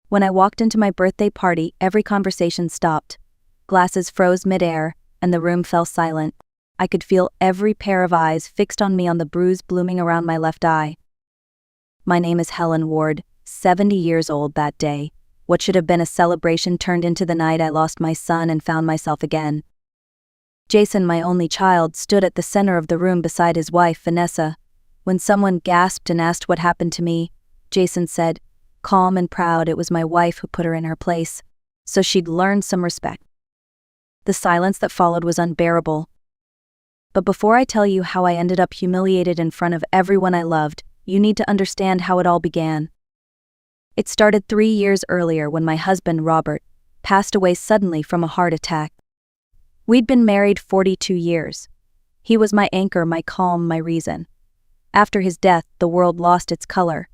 When I walked into my birthday party, every conversation stopped. Glasses froze midair, and the room fell silent. I could feel every pair of eyes fixed on me on the bruise blooming around my left eye. My name is Helen Ward, 70 years old that day. What should have been a celebration turned into the night I lost my son and found myself again. Jason, my only child, stood at the center of the room beside his wife, Vanessa. When someone gasped and asked what happened to me, Jason said, calm and proud, it was my wife who put her in her place, so she'd learned some respect. The silence that followed was unbearable. But before I tell you how I ended up humiliated in front of everyone I loved, you need to understand how it all began. It started 3 years earlier when my husband, Robert, passed away suddenly from a heart attack. We'd been married 42 years. He was my anchor, my calm, my reason. After his death, the world lost its color.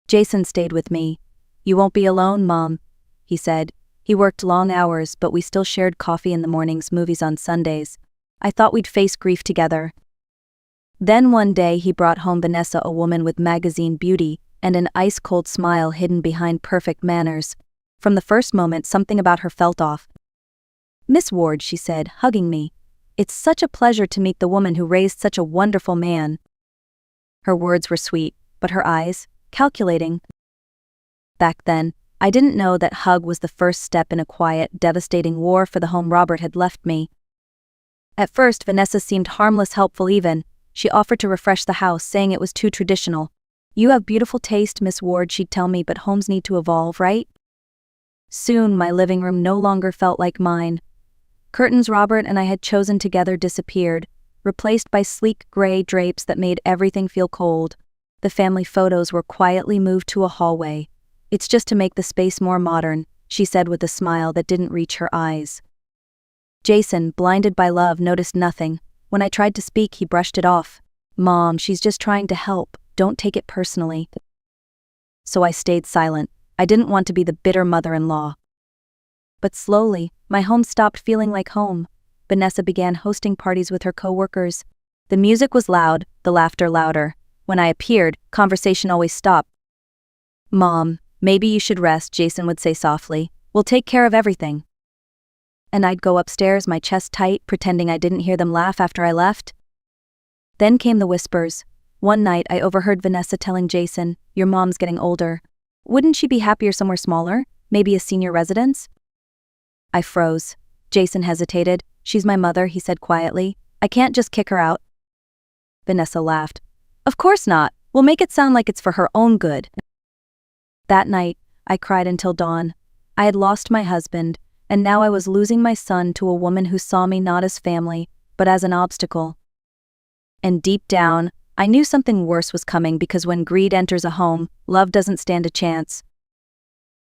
Jason stayed with me. You won't be alone, Mom, he said. He worked long hours, but we still shared coffee in the mornings, movies on Sundays. I thought we'd face grief together. Then one day he brought home Vanessa, a woman with magazine beauty and an ice-cold smile hidden behind perfect manners. From the first moment, something about her felt off. Miss Ward, she said, hugging me. It's such a pleasure to meet the woman who raised such a wonderful man. Her words were sweet, but her eyes, calculating. Back then, I didn't know that hug was the first step in a quiet, devastating war for the home Robert had left me. At first, Vanessa seemed harmless, helpful even. She offered to refresh the house, saying it was too traditional. You have beautiful taste, Miss Ward, she'd tell me, but homes need to evolve, right? Soon, my living room no longer felt like mine. Curtains Robert and I had chosen together disappeared, replaced by sleek gray drapes that made everything feel cold. The family photos were quietly moved to a hallway. It's just to make the space more modern, she said with a smile that didn't reach her eyes. Jason, blinded by love, noticed nothing. When I tried to speak, he brushed it off. Mom, she's just trying to help. Don't take it personally. So I stayed silent. I didn't want to be the bitter mother-in-law. But slowly, my home stopped feeling like home. Vanessa began hosting parties with her co-workers. The music was loud, the laughter louder. When I appeared, conversation always stopped. Mom, maybe you should rest, Jason would say softly. We'll take care of everything. And I'd go upstairs, my chest tight, pretending I didn't hear them laugh after I left. Then came the whispers. One night, I overheard Vanessa telling Jason, your mom's getting older. Wouldn't she be happier somewhere smaller? Maybe a senior residence? I froze. Jason hesitated. She's my mother, he said quietly. I can't just kick her out. Vanessa laughed. Of course not. We'll make it sound like it's for her own good. That night, I cried until dawn. I had lost my husband, and now I was losing my son to a woman who saw me not as family, but as an obstacle. And deep down, I knew something worse was coming, because when greed enters a home, love doesn't stand a chance.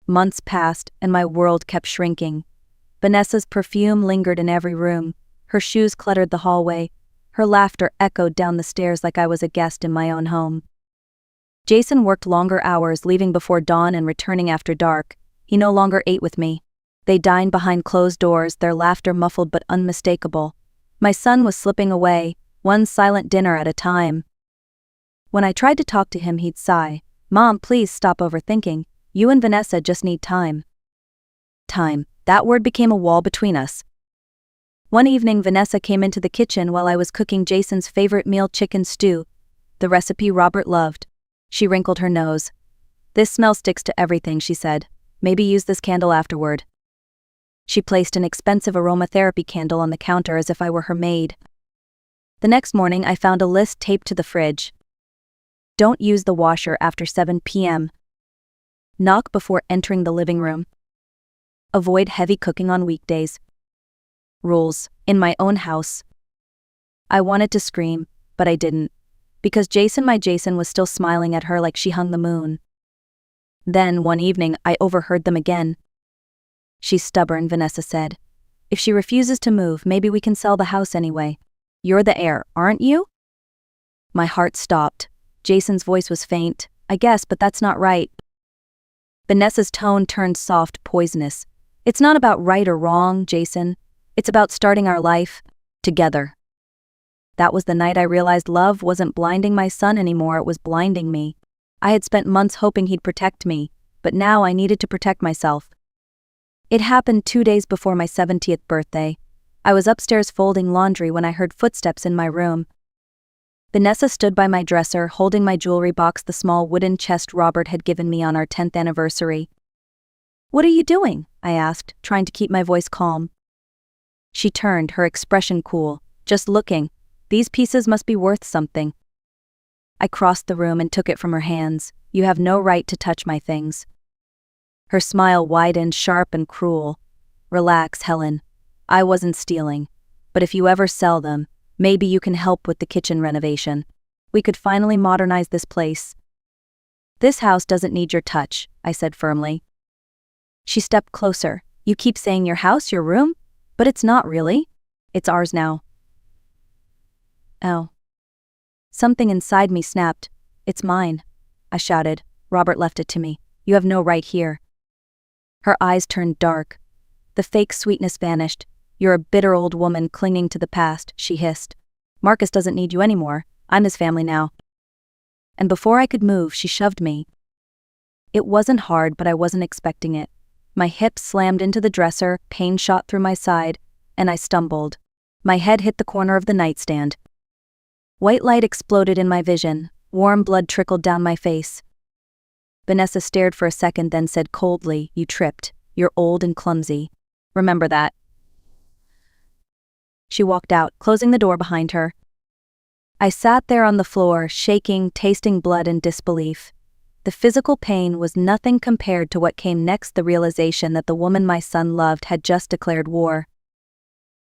Months passed, and my world kept shrinking. Vanessa's perfume lingered in every room. Her shoes cluttered the hallway. Her laughter echoed down the stairs like I was a guest in my own home. Jason worked longer hours, leaving before dawn and returning after dark. He no longer ate with me. They dined behind closed doors, their laughter muffled but unmistakable. My son was slipping away, one silent dinner at a time. When I tried to talk to him, he'd sigh. Mom, please stop overthinking. You and Vanessa just need time. Time. That word became a wall between us. One evening, Vanessa came into the kitchen while I was cooking Jason's favorite meal, chicken stew, the recipe Robert loved. She wrinkled her nose. This smell sticks to everything, she said. Maybe use this candle afterward. She placed an expensive aromatherapy candle on the counter as if I were her maid. The next morning, I found a list taped to the fridge. Don't use the washer after 7 p.m. Knock before entering the living room. Avoid heavy cooking on weekdays. Rules. In my own house. I wanted to scream, but I didn't. Because my Jason was still smiling at her like she hung the moon. Then, one evening, I overheard them again. She's stubborn, Vanessa said. If she refuses to move, maybe we can sell the house anyway. You're the heir, aren't you? My heart stopped. Jason's voice was faint. I guess, but that's not right. Vanessa's tone turned soft, poisonous. It's not about right or wrong, Jason. It's about starting our life together. That was the night I realized love wasn't blinding my son anymore, it was blinding me. I had spent months hoping he'd protect me, but now I needed to protect myself. It happened 2 days before my 70th birthday. I was upstairs folding laundry when I heard footsteps in my room. Vanessa stood by my dresser, holding my jewelry box, the small wooden chest Robert had given me on our 10th anniversary. "What are you doing?" I asked, trying to keep my voice calm. She turned, her expression cool. "Just looking. These pieces must be worth something." I crossed the room and took it from her hands. "You have no right to touch my things." Her smile widened, sharp and cruel. "Relax, Helen. I wasn't stealing. But if you ever sell them, maybe you can help with the kitchen renovation. We could finally modernize this place." "This house doesn't need your touch," I said firmly. She stepped closer. "You keep saying your house, your room? But it's not really. It's ours now." "Oh." Something inside me snapped. "It's mine," I shouted. "Robert left it to me. You have no right here." Her eyes turned dark. The fake sweetness vanished. "You're a bitter old woman clinging to the past," she hissed. "Marcus doesn't need you anymore. I'm his family now." And before I could move, she shoved me. It wasn't hard, but I wasn't expecting it. My hips slammed into the dresser, pain shot through my side, and I stumbled. My head hit the corner of the nightstand. White light exploded in my vision. Warm blood trickled down my face. Vanessa stared for a second, then said coldly, "You tripped. You're old and clumsy. Remember that." She walked out, closing the door behind her. I sat there on the floor, shaking, tasting blood and disbelief. The physical pain was nothing compared to what came next, the realization that the woman my son loved had just declared war.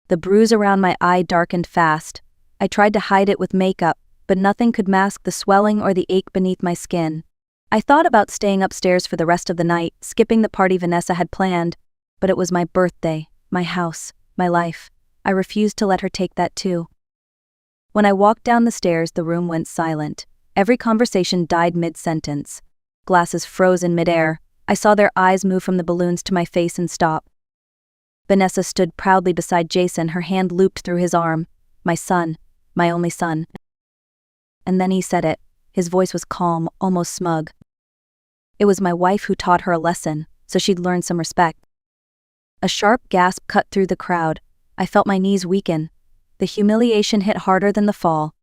The bruise around my eye darkened fast. I tried to hide it with makeup, but nothing could mask the swelling or the ache beneath my skin. I thought about staying upstairs for the rest of the night, skipping the party Vanessa had planned, but it was my birthday, my house, my life. I refused to let her take that too. When I walked down the stairs, the room went silent. Every conversation died mid-sentence. Glasses froze in midair. I saw their eyes move from the balloons to my face and stop. Vanessa stood proudly beside Jason, her hand looped through his arm. "My son, my only son." And then he said it. His voice was calm, almost smug. It was my wife who taught her a lesson, so she'd learn some respect. A sharp gasp cut through the crowd. I felt my knees weaken. The humiliation hit harder than the fall.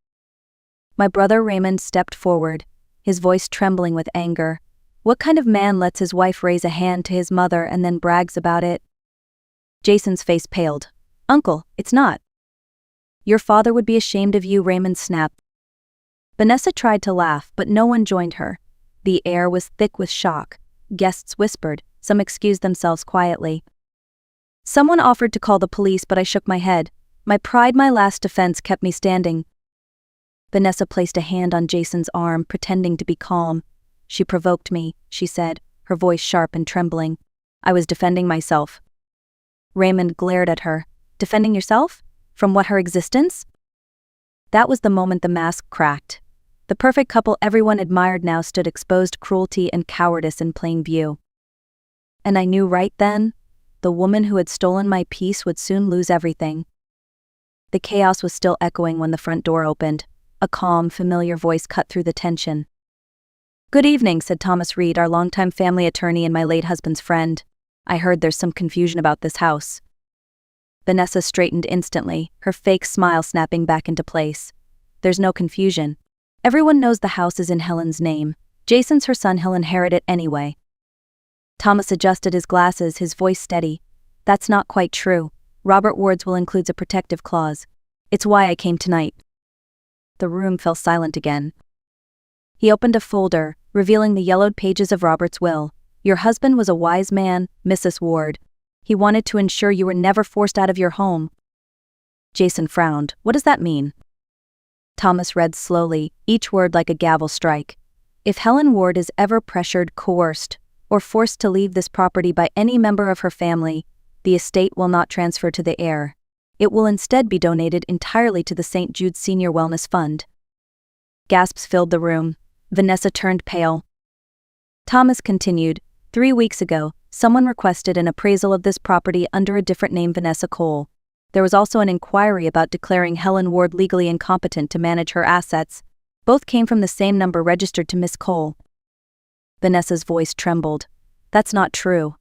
My brother Raymond stepped forward, his voice trembling with anger. What kind of man lets his wife raise a hand to his mother and then brags about it? Jason's face paled. "Uncle, it's not." "Your father would be ashamed of you," Raymond snapped. Vanessa tried to laugh, but no one joined her. The air was thick with shock. Guests whispered, some excused themselves quietly. Someone offered to call the police, but I shook my head. My pride, my last defense, kept me standing. Vanessa placed a hand on Jason's arm, pretending to be calm. "She provoked me," she said, her voice sharp and trembling. "I was defending myself." Raymond glared at her. "Defending yourself? From what, her existence?" That was the moment the mask cracked. The perfect couple everyone admired now stood exposed, cruelty and cowardice in plain view. And I knew right then, the woman who had stolen my peace would soon lose everything. The chaos was still echoing when the front door opened. A calm, familiar voice cut through the tension. "Good evening," said Thomas Reed, our longtime family attorney and my late husband's friend. "I heard there's some confusion about this house." Vanessa straightened instantly, her fake smile snapping back into place. "There's no confusion. Everyone knows the house is in Helen's name. Jason's her son, he'll inherit it anyway." Thomas adjusted his glasses, his voice steady. "That's not quite true. Robert Ward's will includes a protective clause. It's why I came tonight." The room fell silent again. He opened a folder, revealing the yellowed pages of Robert's will. "Your husband was a wise man, Mrs. Ward. He wanted to ensure you were never forced out of your home." Jason frowned. "What does that mean?" Thomas read slowly, each word like a gavel strike. "If Helen Ward is ever pressured, coerced, or forced to leave this property by any member of her family, the estate will not transfer to the heir. It will instead be donated entirely to the St. Jude's Senior Wellness Fund." Gasps filled the room. Vanessa turned pale. Thomas continued, 3 weeks ago, someone requested an appraisal of this property under a different name, Vanessa Cole. There was also an inquiry about declaring Helen Ward legally incompetent to manage her assets. Both came from the same number registered to Miss Cole." Vanessa's voice trembled. That's not true.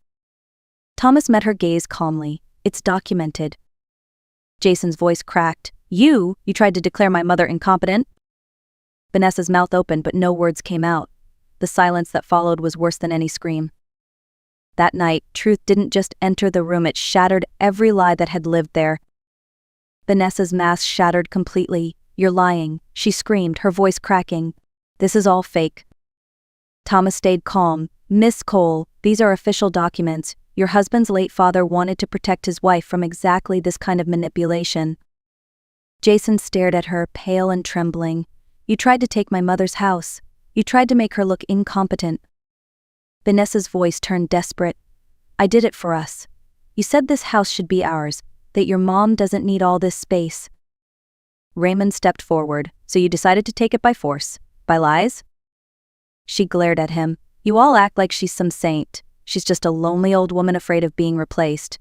Thomas met her gaze calmly. It's documented. Jason's voice cracked. You tried to declare my mother incompetent? Vanessa's mouth opened, but no words came out. The silence that followed was worse than any scream. That night, truth didn't just enter the room, it shattered every lie that had lived there. Vanessa's mask shattered completely. You're lying, she screamed, her voice cracking. This is all fake. Thomas stayed calm. Miss Cole, these are official documents. Your husband's late father wanted to protect his wife from exactly this kind of manipulation. Jason stared at her, pale and trembling. You tried to take my mother's house. You tried to make her look incompetent. Vanessa's voice turned desperate. I did it for us. You said this house should be ours, that your mom doesn't need all this space. Raymond stepped forward. So you decided to take it by force? By lies? She glared at him. You all act like she's some saint. She's just a lonely old woman afraid of being replaced.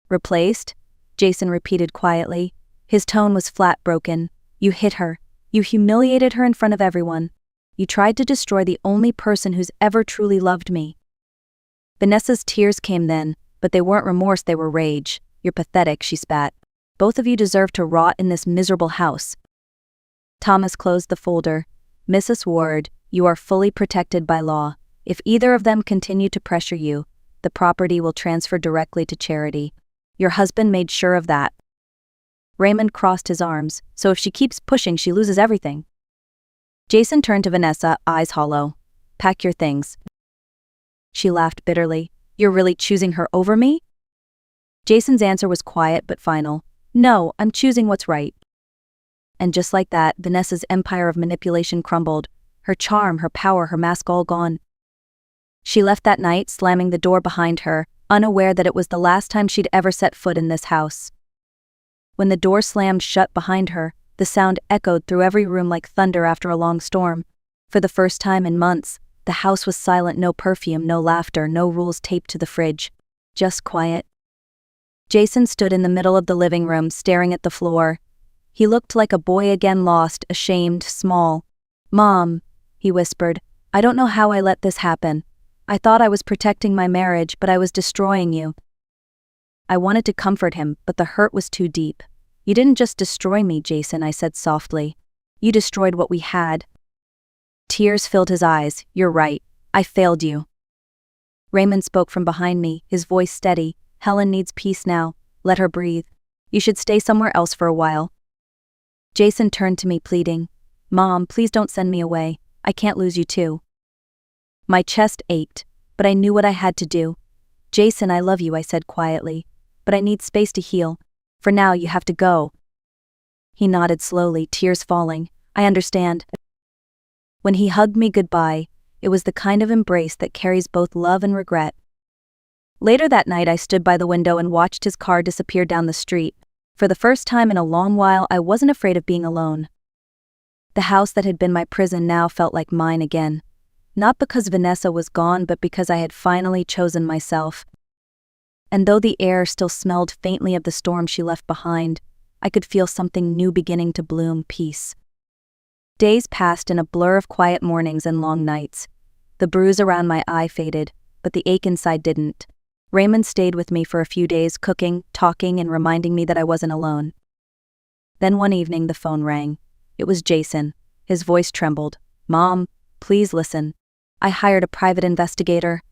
Replaced? Jason repeated quietly. His tone was flat, broken. You hit her. You humiliated her in front of everyone. You tried to destroy the only person who's ever truly loved me. Vanessa's tears came then, but they weren't remorse, they were rage. You're pathetic, she spat. Both of you deserve to rot in this miserable house. Thomas closed the folder. Mrs. Ward, you are fully protected by law. If either of them continue to pressure you, the property will transfer directly to charity. Your husband made sure of that. Raymond crossed his arms. So if she keeps pushing, she loses everything. Jason turned to Vanessa, eyes hollow. Pack your things. She laughed bitterly. You're really choosing her over me? Jason's answer was quiet but final. No, I'm choosing what's right. And just like that, Vanessa's empire of manipulation crumbled. Her charm, her power, her mask all gone. She left that night, slamming the door behind her, unaware that it was the last time she'd ever set foot in this house. When the door slammed shut behind her, the sound echoed through every room like thunder after a long storm. For the first time in months, the house was silent, no perfume, no laughter, no rules taped to the fridge. Just quiet. Jason stood in the middle of the living room, staring at the floor. He looked like a boy again, lost, ashamed, small. Mom, he whispered, I don't know how I let this happen. I thought I was protecting my marriage, but I was destroying you. I wanted to comfort him, but the hurt was too deep. You didn't just destroy me, Jason, I said softly. You destroyed what we had. Tears filled his eyes. You're right. I failed you. Raymond spoke from behind me, his voice steady. Helen needs peace now. Let her breathe. You should stay somewhere else for a while. Jason turned to me, pleading. Mom, please don't send me away. I can't lose you too. My chest ached, but I knew what I had to do. Jason, I love you, I said quietly. But I need space to heal. For now, you have to go. He nodded slowly, tears falling. I understand. When he hugged me goodbye, it was the kind of embrace that carries both love and regret. Later that night, I stood by the window and watched his car disappear down the street. For the first time in a long while, I wasn't afraid of being alone. The house that had been my prison now felt like mine again. Not because Vanessa was gone, but because I had finally chosen myself. And though the air still smelled faintly of the storm she left behind, I could feel something new beginning to bloom, peace. Days passed in a blur of quiet mornings and long nights. The bruise around my eye faded, but the ache inside didn't. Raymond stayed with me for a few days, cooking, talking, and reminding me that I wasn't alone. Then one evening the phone rang. It was Jason. His voice trembled. Mom, please listen. I hired a private investigator.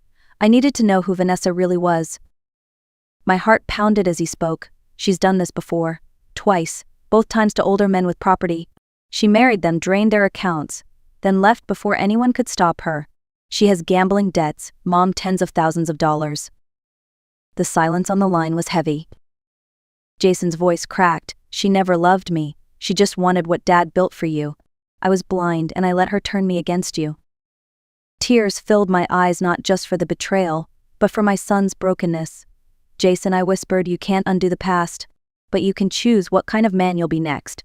I needed to know who Vanessa really was. My heart pounded as he spoke. She's done this before. Twice, both times to older men with property. She married them, drained their accounts, then left before anyone could stop her. She has gambling debts, Mom, tens of thousands of dollars. The silence on the line was heavy. Jason's voice cracked. She never loved me. She just wanted what Dad built for you. I was blind and I let her turn me against you. Tears filled my eyes, not just for the betrayal, but for my son's brokenness. Jason, I whispered, you can't undo the past, but you can choose what kind of man you'll be next.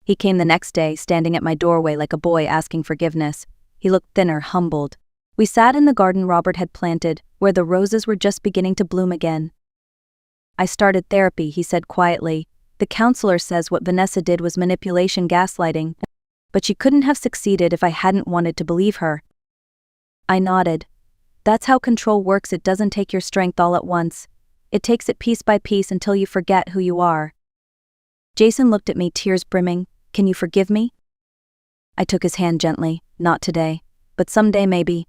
He came the next day, standing at my doorway like a boy asking forgiveness. He looked thinner, humbled. We sat in the garden Robert had planted, where the roses were just beginning to bloom again. I started therapy, he said quietly. The counselor says what Vanessa did was manipulation, gaslighting, but she couldn't have succeeded if I hadn't wanted to believe her. I nodded. That's how control works. It doesn't take your strength all at once. It takes it piece by piece until you forget who you are. Jason looked at me, tears brimming. Can you forgive me? I took his hand gently. Not today, but someday maybe.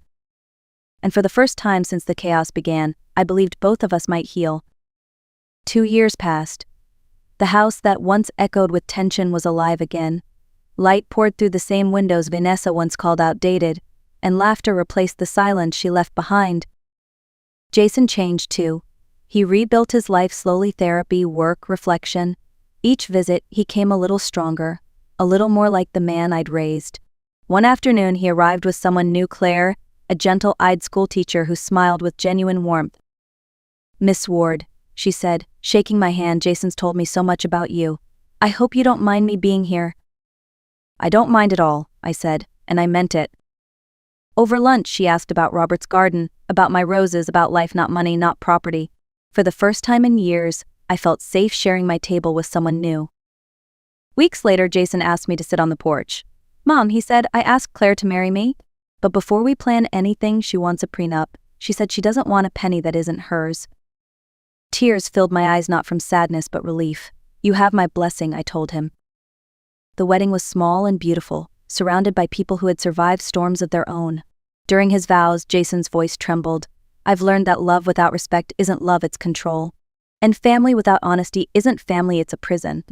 And for the first time since the chaos began, I believed both of us might heal. 2 years passed. The house that once echoed with tension was alive again. Light poured through the same windows Vanessa once called outdated, and laughter replaced the silence she left behind. Jason changed too. He rebuilt his life slowly: therapy, work, reflection. Each visit, he came a little stronger, a little more like the man I'd raised. One afternoon, he arrived with someone new: Claire, a gentle-eyed schoolteacher who smiled with genuine warmth. "Miss Ward," she said, shaking my hand, "Jason's told me so much about you. I hope you don't mind me being here." "I don't mind at all," I said, and I meant it. Over lunch, she asked about Robert's garden, about my roses, about life, not money, not property. For the first time in years, I felt safe sharing my table with someone new. Weeks later, Jason asked me to sit on the porch. "Mom," he said, "I asked Claire to marry me. But before we plan anything, she wants a prenup. She said she doesn't want a penny that isn't hers." Tears filled my eyes, not from sadness but relief. "You have my blessing," I told him. The wedding was small and beautiful, surrounded by people who had survived storms of their own. During his vows, Jason's voice trembled. "I've learned that love without respect isn't love, it's control. And family without honesty isn't family, it's a prison."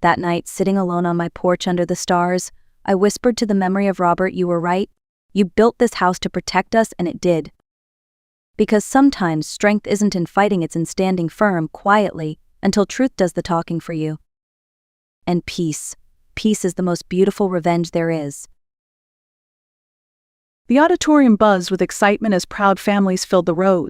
That night, sitting alone on my porch under the stars, I whispered to the memory of Robert, "You were right. You built this house to protect us, and it did." Because sometimes strength isn't in fighting, it's in standing firm, quietly, until truth does the talking for you. And peace. Peace is the most beautiful revenge there is. The auditorium buzzed with excitement as proud families filled the rows.